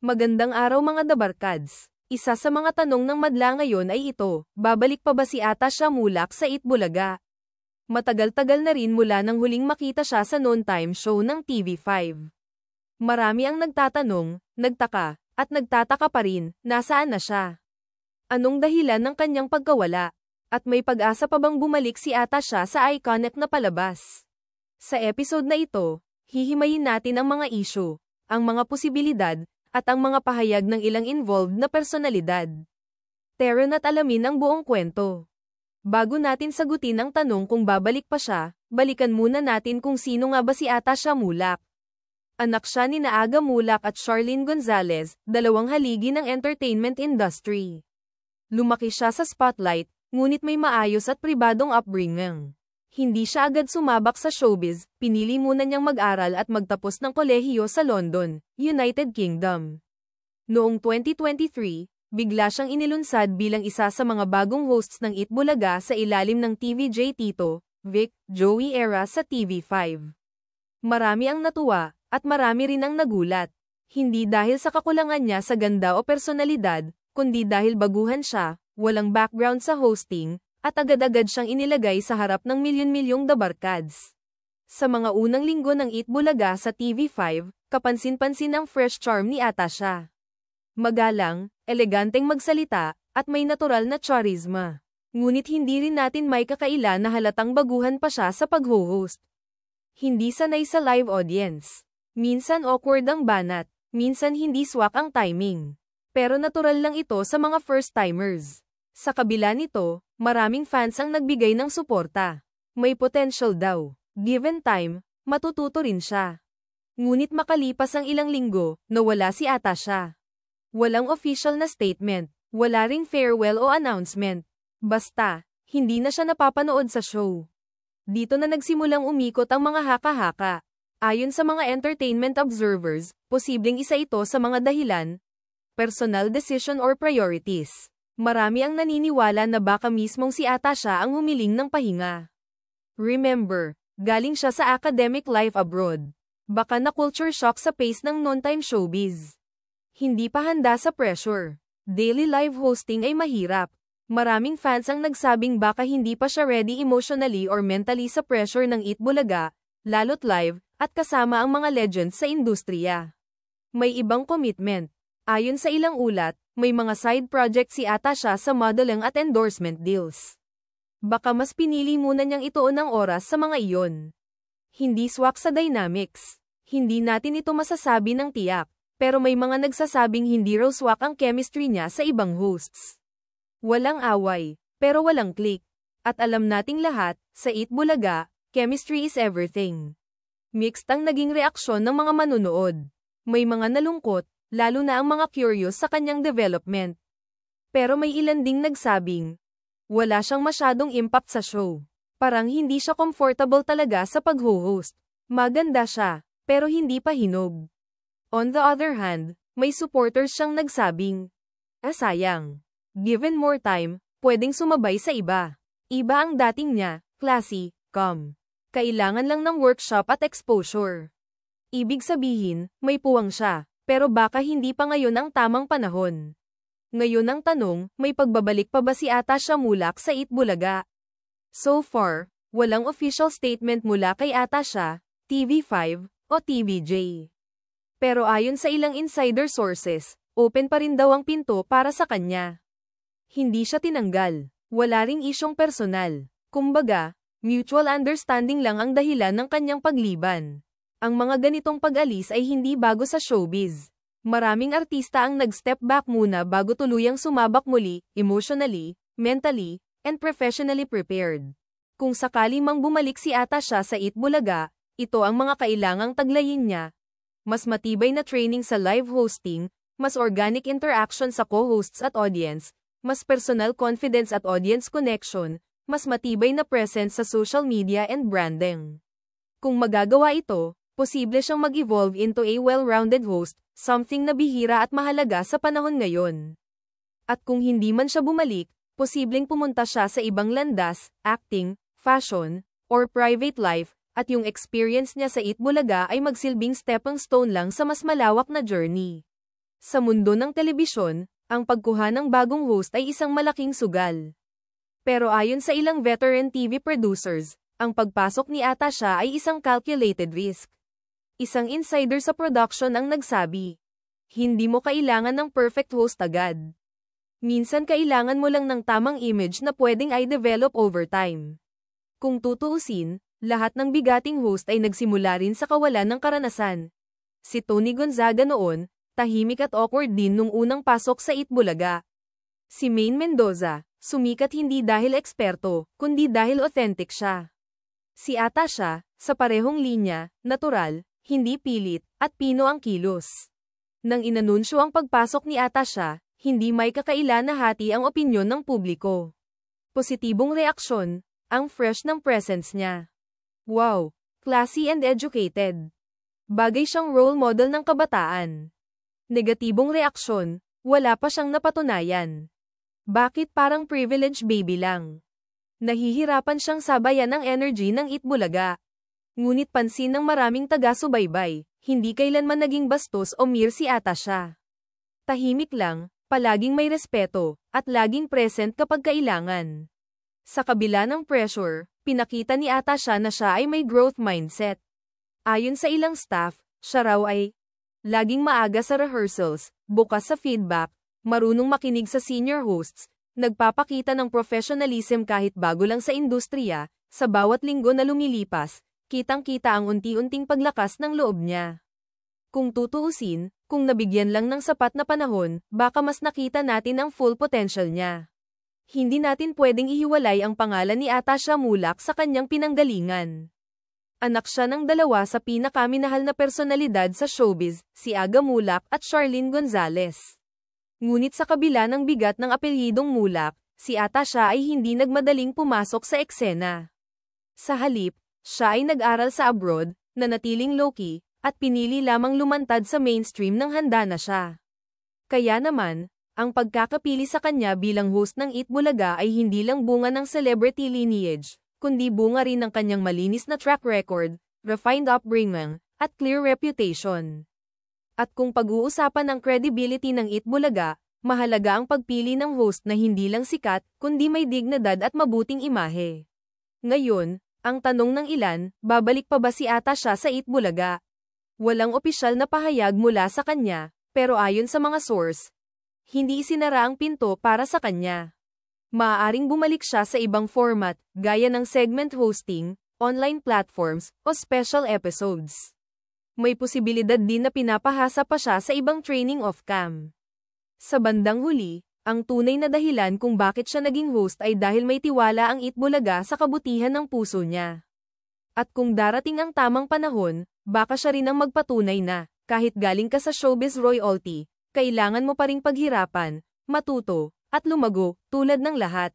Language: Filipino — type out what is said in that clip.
Magandang araw mga dabarkads. Isa sa mga tanong ng madla ngayon ay ito, babalik pa ba si Atasha Mulak sa Eat Bulaga? Matagal-tagal na rin mula nang huling makita siya sa noon time show ng TV5. Marami ang nagtatanong, nagtaka, at nagtataka pa rin, nasaan na siya? Anong dahilan ng kanyang pagkawala? At may pag-asa pa bang bumalik si Atasha sa iconic na palabas? Sa episode na ito, hihimayin natin ang mga issue, ang mga posibilidad, at ang mga pahayag ng ilang involved na personalidad. Tara na't alamin ang buong kwento. Bago natin sagutin ang tanong kung babalik pa siya, balikan muna natin kung sino nga ba si Atasha Mulak. Anak siya ni Aga Mulak at Charlene Gonzalez, dalawang haligi ng entertainment industry. Lumaki siya sa spotlight, ngunit may maayos at pribadong upbringing. Hindi siya agad sumabak sa showbiz, pinili muna niyang mag-aral at magtapos ng kolehiyo sa London, United Kingdom. Noong 2023, bigla siyang inilunsad bilang isa sa mga bagong hosts ng Eat Bulaga sa ilalim ng TVJ Tito, Vic, Joey era sa TV5. Marami ang natuwa, at marami rin ang nagulat. Hindi dahil sa kakulangan niya sa ganda o personalidad, kundi dahil baguhan siya, walang background sa hosting, at agad-agad siyang inilagay sa harap ng milyon-milyong dabarkads. Sa mga unang linggo ng Eat Bulaga sa TV5, kapansin-pansin ang fresh charm ni Atasha. Magalang, eleganteng magsalita, at may natural na charisma. Ngunit hindi rin natin may kakaila na halatang baguhan pa siya sa pag-host. Hindi sanay sa live audience. Minsan awkward ang banat, minsan hindi swak ang timing. Pero natural lang ito sa mga first-timers. Sa kabila nito, maraming fans ang nagbigay ng suporta. May potential daw. Given time, matututo rin siya. Ngunit makalipas ang ilang linggo, nawala si Atasha. Walang official na statement, wala ring farewell o announcement. Basta, hindi na siya napapanood sa show. Dito na nagsimulang umikot ang mga haka-haka. Ayon sa mga entertainment observers, posibleng isa ito sa mga dahilan, personal decision or priorities. Marami ang naniniwala na baka mismong si Atasha ang humiling ng pahinga. Remember, galing siya sa academic life abroad. Baka na culture shock sa pace ng non-time showbiz. Hindi pa handa sa pressure. Daily live hosting ay mahirap. Maraming fans ang nagsabing baka hindi pa siya ready emotionally or mentally sa pressure ng Eat Bulaga, lalo't live, at kasama ang mga legends sa industriya. May ibang commitment. Ayon sa ilang ulat, may mga side project si Atasha sa modeling at endorsement deals. Baka mas pinili muna niyang ituon ang oras sa mga iyon. Hindi swak sa dynamics. Hindi natin ito masasabi ng tiyak, pero may mga nagsasabing hindi raw swak ang chemistry niya sa ibang hosts. Walang away, pero walang click. At alam nating lahat, sa Eat Bulaga, chemistry is everything. Mixed ang naging reaksyon ng mga manunood. May mga nalungkot, lalo na ang mga curious sa kanyang development. Pero may ilan ding nagsabing, wala siyang masyadong impact sa show. Parang hindi siya comfortable talaga sa pag-host. Maganda siya, pero hindi pa hinog. On the other hand, may supporters siyang nagsabing, sayang. Given more time, pwedeng sumabay sa iba. Iba ang dating niya, classy, calm. Kailangan lang ng workshop at exposure. Ibig sabihin, may puwang siya. Pero baka hindi pa ngayon ang tamang panahon. Ngayon ang tanong, may pagbabalik pa ba si Atasha Mulak sa Eat Bulaga? So far, walang official statement mula kay Atasha, TV5, o TVJ. Pero ayon sa ilang insider sources, open pa rin daw ang pinto para sa kanya. Hindi siya tinanggal. Wala ring isyong personal. Kumbaga, mutual understanding lang ang dahilan ng kanyang pagliban. Ang mga ganitong pag-alis ay hindi bago sa showbiz. Maraming artista ang nag-step back muna bago tuluyang sumabak muli, emotionally, mentally, and professionally prepared. Kung sakali mang bumalik si Atasha sa Eat Bulaga, ito ang mga kailangang taglayin niya. Mas matibay na training sa live hosting, mas organic interaction sa co-hosts at audience, mas personal confidence at audience connection, mas matibay na presence sa social media and branding. Kung magagawa ito, posible siyang mag-evolve into a well-rounded host, something na bihira at mahalaga sa panahon ngayon. At kung hindi man siya bumalik, posibleng pumunta siya sa ibang landas, acting, fashion, or private life, at yung experience niya sa Eat Bulaga ay magsilbing stepping stone lang sa mas malawak na journey. Sa mundo ng telebisyon, ang pagkuha ng bagong host ay isang malaking sugal. Pero ayon sa ilang veteran TV producers, ang pagpasok ni Atasha ay isang calculated risk. Isang insider sa production ang nagsabi, hindi mo kailangan ng perfect host agad. Minsan kailangan mo lang ng tamang image na pwedeng i-develop over time. Kung tutuusin, lahat ng bigating host ay nagsimula rin sa kawalan ng karanasan. Si Tony Gonzaga noon, tahimik at awkward din nung unang pasok sa Itbulaga. Si Maine Mendoza, sumikat hindi dahil eksperto, kundi dahil authentic siya. Si Atasha, sa parehong linya, natural, hindi pilit, at pino ang kilos. Nang inanunsyo ang pagpasok ni Atasha, hindi may kakaila na hati ang opinyon ng publiko. Positibong reaksyon, ang fresh ng presence niya. Wow, classy and educated. Bagay siyang role model ng kabataan. Negatibong reaksyon, wala pa siyang napatunayan. Bakit parang privileged baby lang? Nahihirapan siyang sabayan ang energy ng Itbulaga. Ngunit pansin ng maraming taga-subaybay, hindi kailanman naging bastos o mere si Atasha. Tahimik lang, palaging may respeto, at laging present kapag kailangan. Sa kabila ng pressure, pinakita ni Atasha na siya ay may growth mindset. Ayon sa ilang staff, siya raw ay laging maaga sa rehearsals, bukas sa feedback, marunong makinig sa senior hosts, nagpapakita ng professionalism kahit bago lang sa industriya. Sa bawat linggo na lumilipas, kitang-kita ang unti-unting paglakas ng loob niya. Kung tutuusin, kung nabigyan lang ng sapat na panahon, baka mas nakita natin ang full potential niya. Hindi natin pwedeng ihiwalay ang pangalan ni Atasha Mulak sa kanyang pinanggalingan. Anak siya ng dalawa sa pinakaminahal na personalidad sa showbiz, si Aga Mulak at Charlene Gonzalez. Ngunit sa kabila ng bigat ng apelyidong Mulak, si Atasha ay hindi nagmadaling pumasok sa eksena. Sa halip, siya ay nag-aral sa abroad, nanatiling low-key, at pinili lamang lumantad sa mainstream nang handa na siya. Kaya naman, ang pagkakapili sa kanya bilang host ng Itbulaga ay hindi lang bunga ng celebrity lineage, kundi bunga rin ng kanyang malinis na track record, refined upbringing, at clear reputation. At kung pag-uusapan ang credibility ng Itbulaga, mahalaga ang pagpili ng host na hindi lang sikat, kundi may dignidad at mabuting imahe. Ngayon, ang tanong ng ilan, babalik pa ba si Atasha sa Itbulaga? Walang opisyal na pahayag mula sa kanya, pero ayon sa mga source, hindi isinara ang pinto para sa kanya. Maaaring bumalik siya sa ibang format, gaya ng segment hosting, online platforms, o special episodes. May posibilidad din na pinapahasa pa siya sa ibang training off-cam. Sa bandang huli, ang tunay na dahilan kung bakit siya naging host ay dahil may tiwala ang Itbulaga sa kabutihan ng puso niya. At kung darating ang tamang panahon, baka siya rin ang magpatunay na, kahit galing ka sa showbiz royalty, kailangan mo pa ring paghirapan, matuto, at lumago, tulad ng lahat.